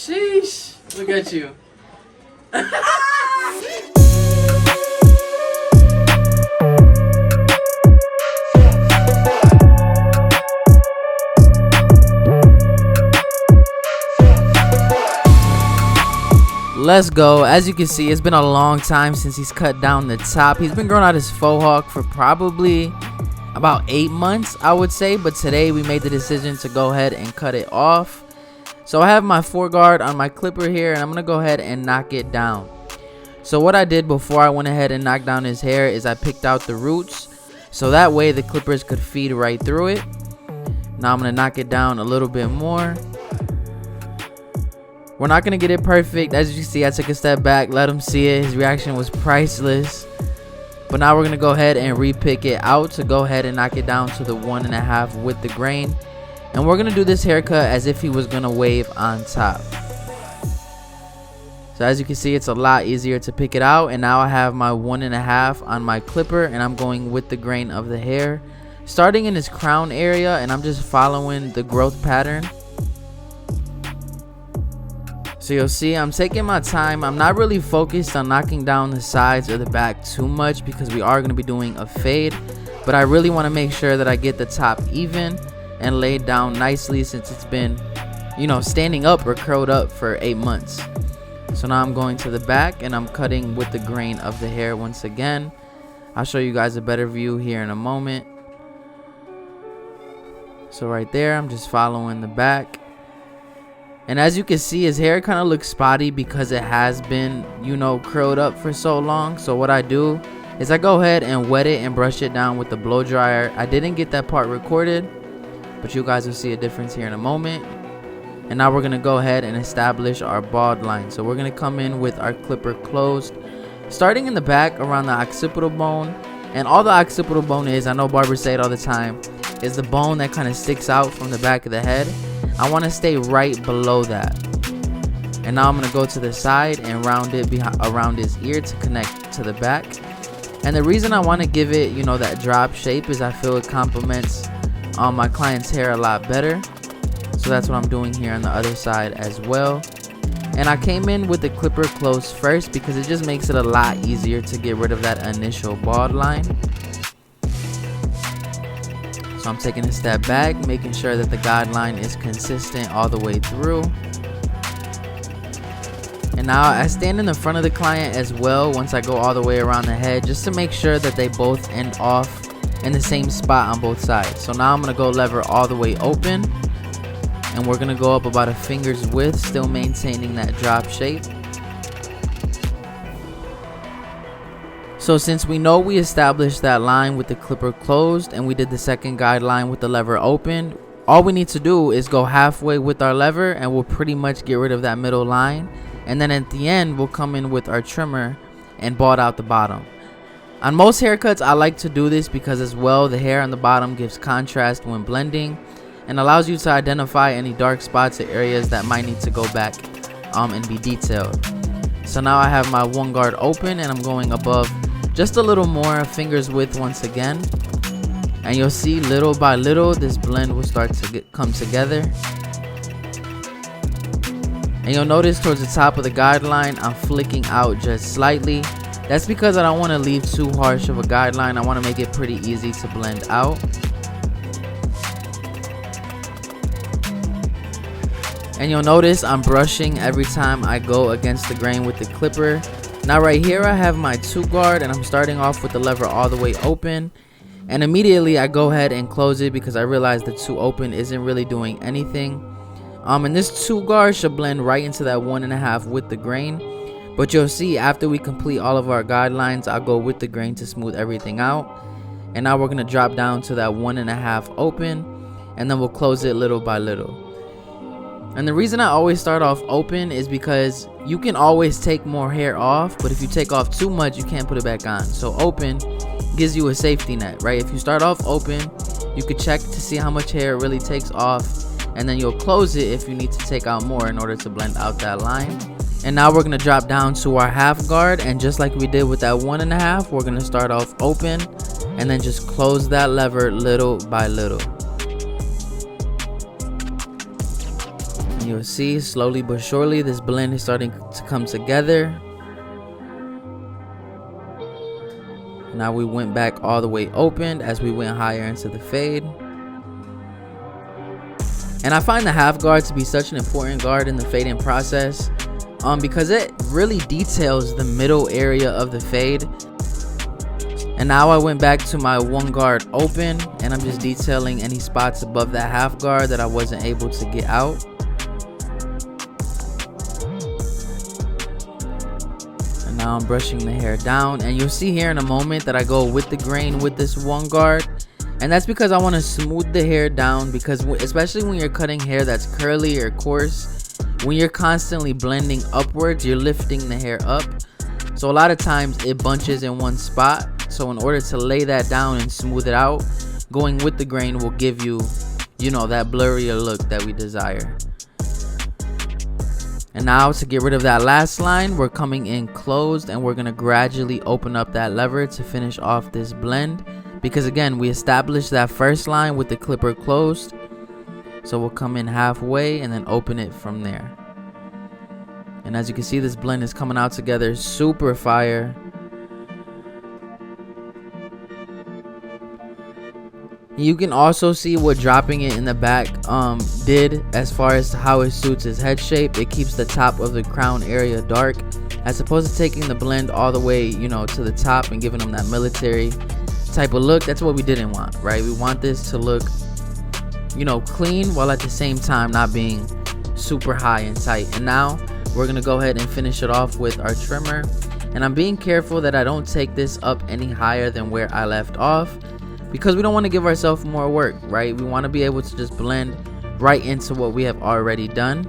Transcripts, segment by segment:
Sheesh. Look at you. Let's go. As you can see, it's been a long time since he's cut down the top. He's been growing out his faux hawk for probably about 8 months, I would say, but today we made the decision to go ahead and cut it off. So I have my foreguard on my clipper here, and I'm gonna go ahead and knock it down. So what I did before I went ahead and knocked down his hair is I picked out the roots, so that way the clippers could feed right through it. Now I'm gonna knock it down a little bit more. We're not gonna get it perfect. As you can see, I took a step back, let him see it. His reaction was priceless. But now we're gonna go ahead and repick it out to go ahead and knock it down to the 1.5 with the grain. And we're gonna do this haircut as if he was gonna wave on top. So as you can see, it's a lot easier to pick it out. And now I have my 1.5 on my clipper, and I'm going with the grain of the hair, starting in his crown area, and I'm just following the growth pattern. So you'll see I'm taking my time. I'm not really focused on knocking down the sides or the back too much because we are going to be doing a fade. But I really want to make sure that I get the top even and laid down nicely, since it's been, you know, standing up or curled up for 8 months. So now I'm going to the back and I'm cutting with the grain of the hair once again. I'll show you guys a better view here in a moment. So right there, I'm just following the back. And as you can see, his hair kind of looks spotty because it has been, you know, curled up for so long. So what I do is I go ahead and wet it and brush it down with the blow dryer. I didn't get that part recorded, but you guys will see a difference here in a moment. And now we're going to go ahead and establish our bald line. So we're going to come in with our clipper closed, starting in the back around the occipital bone. And all the occipital bone is, I know barbers say it all the time, is the bone that kind of sticks out from the back of the head. I want to stay right below that. And now I'm going to go to the side and round it around his ear to connect to the back. And the reason I want to give it, you know, that drop shape is I feel it complements my client's hair a lot better. So that's what I'm doing here on the other side as well. And I came in with the clipper close first because it just makes it a lot easier to get rid of that initial bald line. So I'm taking a step back, making sure that the guideline is consistent all the way through. And now I stand in the front of the client as well once I go all the way around the head, just to make sure that they both end off in the same spot on both sides. So now I'm going to go lever all the way open, and we're going to go up about a finger's width, still maintaining that drop shape. So since we know we established that line with the clipper closed and we did the second guideline with the lever open, all we need to do is go halfway with our lever and we'll pretty much get rid of that middle line. And then at the end, we'll come in with our trimmer and bald out the bottom. On most haircuts, I like to do this because as well, the hair on the bottom gives contrast when blending and allows you to identify any dark spots or areas that might need to go back and be detailed. So now I have my one guard open and I'm going above just a little more, a finger's width once again. And you'll see little by little this blend will start to come together. And you'll notice towards the top of the guideline, I'm flicking out just slightly. That's because I don't want to leave too harsh of a guideline. I want to make it pretty easy to blend out. And you'll notice I'm brushing every time I go against the grain with the clipper. Now right here I have my 2 guard and I'm starting off with the lever all the way open. And immediately I go ahead and close it because I realize the 2 open isn't really doing anything. And this 2 guard should blend right into that 1.5 with the grain. But you'll see after we complete all of our guidelines, I'll go with the grain to smooth everything out. And now we're going to drop down to that 1.5 open, and then we'll close it little by little. And the reason I always start off open is because you can always take more hair off, but if you take off too much, you can't put it back on. So open gives you a safety net, right? If you start off open, you could check to see how much hair it really takes off, and then you'll close it if you need to take out more in order to blend out that line. And now we're going to drop down to our half guard, and just like we did with that 1.5, we're going to start off open and then just close that lever little by little. And you'll see slowly but surely this blend is starting to come together. Now we went back all the way open as we went higher into the fade. And I find the half guard to be such an important guard in the fading process because it really details the middle area of the fade. And now I went back to my one guard open, and I'm just detailing any spots above that half guard that I wasn't able to get out. And now I'm brushing the hair down, and you'll see here in a moment that I go with the grain with this one guard. And that's because I want to smooth the hair down, because especially when you're cutting hair that's curly or coarse, when you're constantly blending upwards, you're lifting the hair up. So a lot of times it bunches in one spot. So in order to lay that down and smooth it out, going with the grain will give you, you know, that blurrier look that we desire. And now to get rid of that last line, we're coming in closed, and we're going to gradually open up that lever to finish off this blend. Because again, we established that first line with the clipper closed. So we'll come in halfway and then open it from there. And as you can see, this blend is coming out together super fire. You can also see what dropping it in the back did as far as how it suits his head shape. It keeps the top of the crown area dark, as opposed to taking the blend all the way, you know, to the top and giving him that military type of look. That's what we didn't want, right? We want this to look, you know, clean while at the same time not being super high and tight. And now we're gonna go ahead and finish it off with our trimmer, and I'm being careful that I don't take this up any higher than where I left off, because we don't want to give ourselves more work, right? We want to be able to just blend right into what we have already done.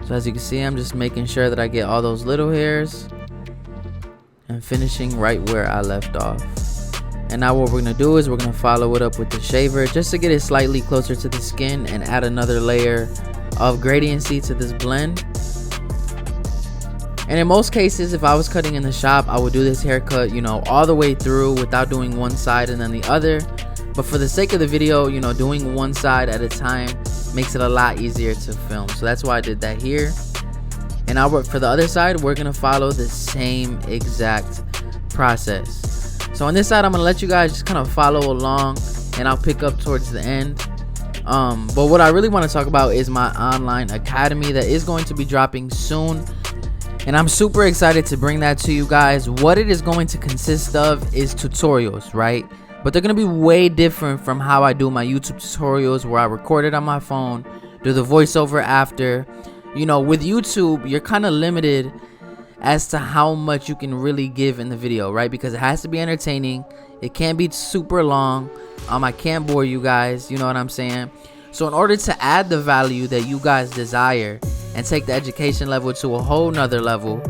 So as you can see, I'm just making sure that I get all those little hairs and finishing right where I left off. And now what we're going to do is we're going to follow it up with the shaver just to get it slightly closer to the skin and add another layer of gradiency to this blend. And in most cases, if I was cutting in the shop, I would do this haircut, you know, all the way through without doing one side and then the other. But for the sake of the video, you know, doing one side at a time makes it a lot easier to film. So that's why I did that here. And now for the other side, we're going to follow the same exact process. So on this side, I'm going to let you guys just kind of follow along, and I'll pick up towards the end. But what I really want to talk about is my online academy that is going to be dropping soon. And I'm super excited to bring that to you guys. What it is going to consist of is tutorials, right? But they're going to be way different from how I do my YouTube tutorials, where I record it on my phone, do the voiceover after. You know, with YouTube, you're kind of limited as to how much you can really give in the video, right? Because it has to be entertaining. It can't be super long. I can't bore you guys, you know what I'm saying? So in order to add the value that you guys desire and take the education level to a whole nother level,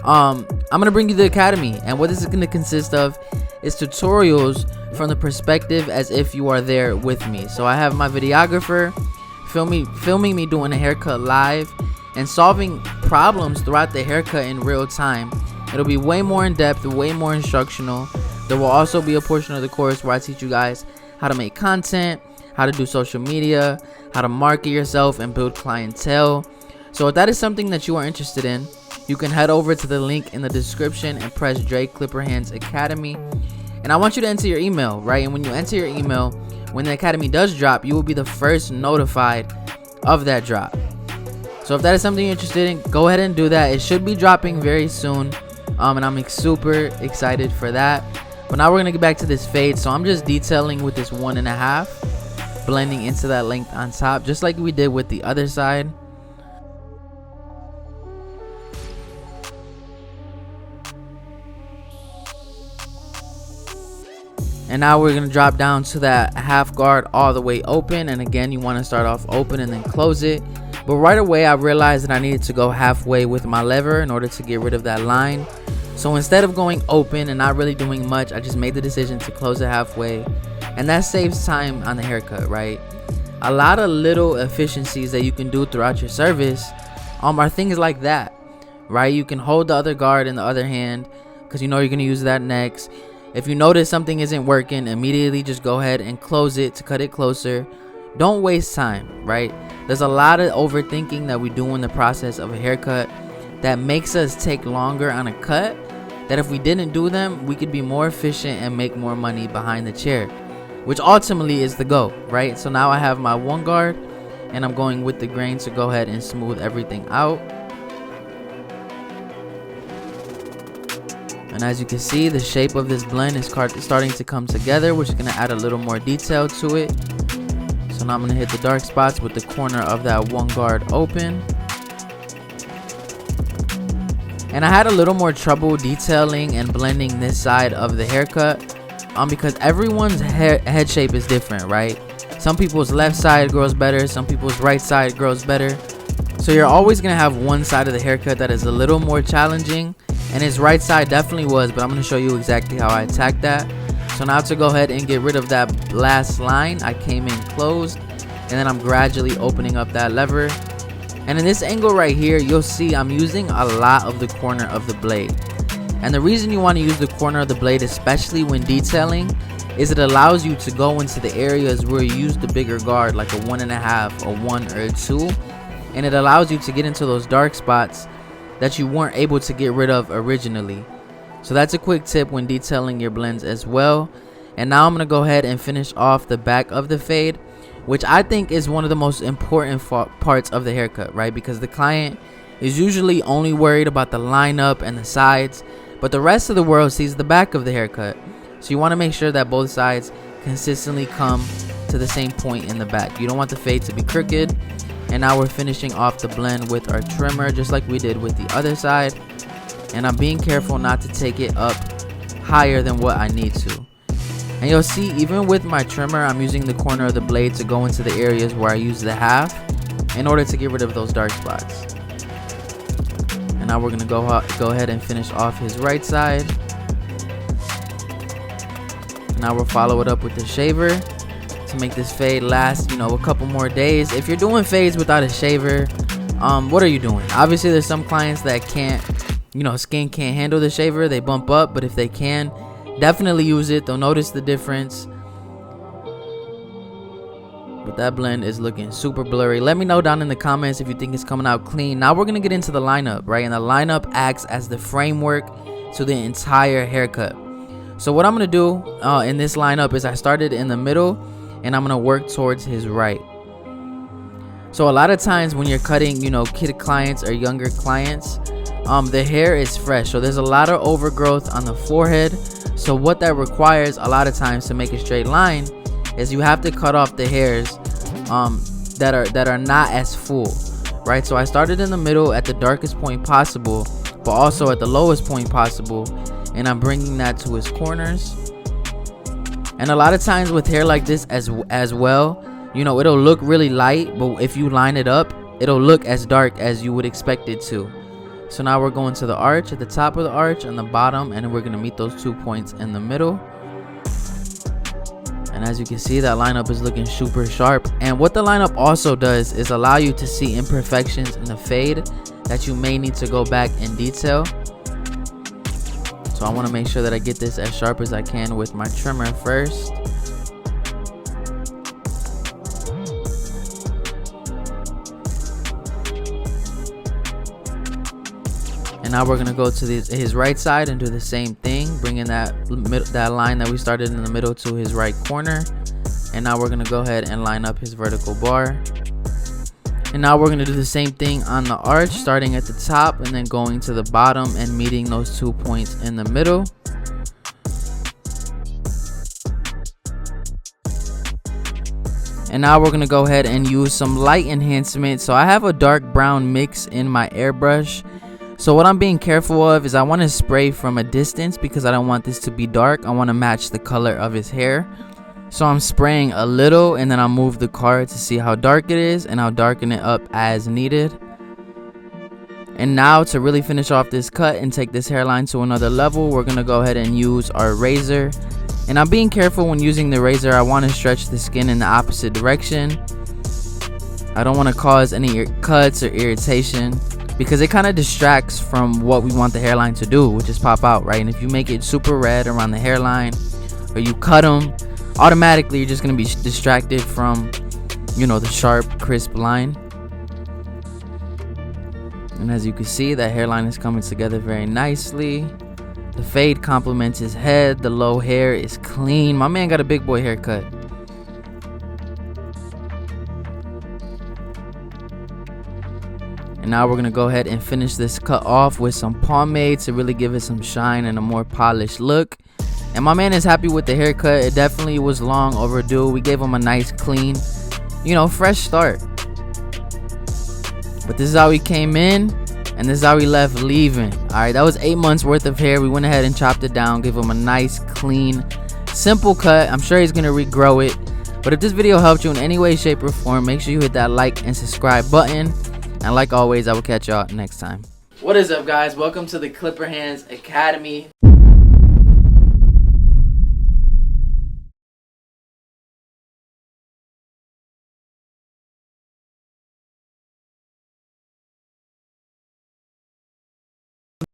I'm gonna bring you the academy. And what this is gonna consist of is tutorials from the perspective as if you are there with me. So I have my videographer filming me doing a haircut live and solving problems throughout the haircut in real time. It'll be way more in depth, way more instructional. There will also be a portion of the course where I teach you guys how to make content, how to do social media, how to market yourself and build clientele. So if that is something that you are interested in, you can head over to the link in the description and press Dreclipperhands Academy. And I want you to enter your email, right? And when you enter your email, when the academy does drop, you will be the first notified of that drop. So if that is something you're interested in, go ahead and do that. It should be dropping very soon, and I'm super excited for that. But now we're gonna get back to this fade. So I'm just detailing with this 1.5, blending into that length on top, just like we did with the other side. And now we're gonna drop down to that half guard all the way open. And again, you want to start off open and then close it. But right away, I realized that I needed to go halfway with my lever in order to get rid of that line. So instead of going open and not really doing much, I just made the decision to close it halfway. And that saves time on the haircut, right? A lot of little efficiencies that you can do throughout your service are things like that, right? You can hold the other guard in the other hand because you know you're gonna use that next. If you notice something isn't working, immediately just go ahead and close it to cut it closer. Don't waste time, right? There's a lot of overthinking that we do in the process of a haircut that makes us take longer on a cut, that if we didn't do them, we could be more efficient and make more money behind the chair, which ultimately is the goal, right? So now I have my one guard and I'm going with the grain to go ahead and smooth everything out. And as you can see, the shape of this blend is starting to come together, which is going to add a little more detail to it. So now I'm going to hit the dark spots with the corner of that one guard open. And I had a little more trouble detailing and blending this side of the haircut because everyone's head shape is different, right? Some people's left side grows better, some people's right side grows better. So you're always going to have one side of the haircut that is a little more challenging, and his right side definitely was, but I'm going to show you exactly how I attacked that. So now to go ahead and get rid of that last line, I came in closed, and then I'm gradually opening up that lever. And in this angle right here, you'll see I'm using a lot of the corner of the blade. And the reason you want to use the corner of the blade, especially when detailing, is it allows you to go into the areas where you use the bigger guard, like a 1.5, a 1, or a 2. And it allows you to get into those dark spots that you weren't able to get rid of originally. So that's a quick tip when detailing your blends as well. And now I'm going to go ahead and finish off the back of the fade, which I think is one of the most important parts of the haircut, right? Because the client is usually only worried about the lineup and the sides, but the rest of the world sees the back of the haircut. So you want to make sure that both sides consistently come to the same point in the back. You don't want the fade to be crooked. And now we're finishing off the blend with our trimmer, just like we did with the other side. And I'm being careful not to take it up higher than what I need to. And you'll see, even with my trimmer, I'm using the corner of the blade to go into the areas where I use the half in order to get rid of those dark spots. And now we're going to go ahead and finish off his right side. And now we'll follow it up with the shaver to make this fade last, a couple more days. If you're doing fades without a shaver, what are you doing? Obviously, there's some clients that can't, skin can't handle the shaver. They bump up, but if they can, definitely use it. They'll notice the difference. But that blend is looking super blurry. Let me know down in the comments if you think it's coming out clean. Now we're going to get into the lineup, right? And the lineup acts as the framework to the entire haircut. So what I'm going to do in this lineup is I started in the middle, and I'm going to work towards his right. So a lot of times when you're cutting, kid clients or younger clients, the hair is fresh. So there's a lot of overgrowth on the forehead. So what that requires a lot of times to make a straight line is you have to cut off the hairs that are not as full, right? So I started in the middle at the darkest point possible, but also at the lowest point possible. And I'm bringing that to his corners. And a lot of times with hair like this as well, it'll look really light, but if you line it up, it'll look as dark as you would expect it to. So now we're going to the arch, at the top of the arch and the bottom, and we're going to meet those 2 points in the middle. And as you can see, that lineup is looking super sharp. And what the lineup also does is allow you to see imperfections in the fade that you may need to go back and detail. So I want to make sure that I get this as sharp as I can with my trimmer first. And now we're going to go to his right side and do the same thing, bringing that line that we started in the middle to his right corner. And now we're going to go ahead and line up his vertical bar. And now we're going to do the same thing on the arch, starting at the top and then going to the bottom and meeting those 2 points in the middle. And now we're going to go ahead and use some light enhancement. So I have a dark brown mix in my airbrush. So what I'm being careful of is I want to spray from a distance because I don't want this to be dark. I want to match the color of his hair. So I'm spraying a little and then I'll move the card to see how dark it is, and I'll darken it up as needed. And now to really finish off this cut and take this hairline to another level, we're going to go ahead and use our razor. And I'm being careful when using the razor. I want to stretch the skin in the opposite direction. I don't want to cause any cuts or irritation. because it kind of distracts from what we want the hairline to do, which is pop out, right? And if you make it super red around the hairline, or you cut them, automatically you're just going to be distracted from, you know, the sharp, crisp line. And as you can see, that hairline is coming together very nicely. The fade complements his head. The low hair is clean. My man got a big boy haircut. And now we're going to go ahead and finish this cut off with some pomade to really give it some shine and a more polished look. And my man is happy with the haircut. It definitely was long overdue. We gave him a nice, clean, you know, fresh start. But this is how he came in, and this is how he left leaving. Alright, that was 8 months worth of hair. We went ahead and chopped it down, gave him a nice, clean, simple cut. I'm sure he's going to regrow it. But if this video helped you in any way, shape, or form, make sure you hit that like and subscribe button. And like always, I will catch y'all next time. What is up, guys? Welcome to the Dreclipperhands Academy.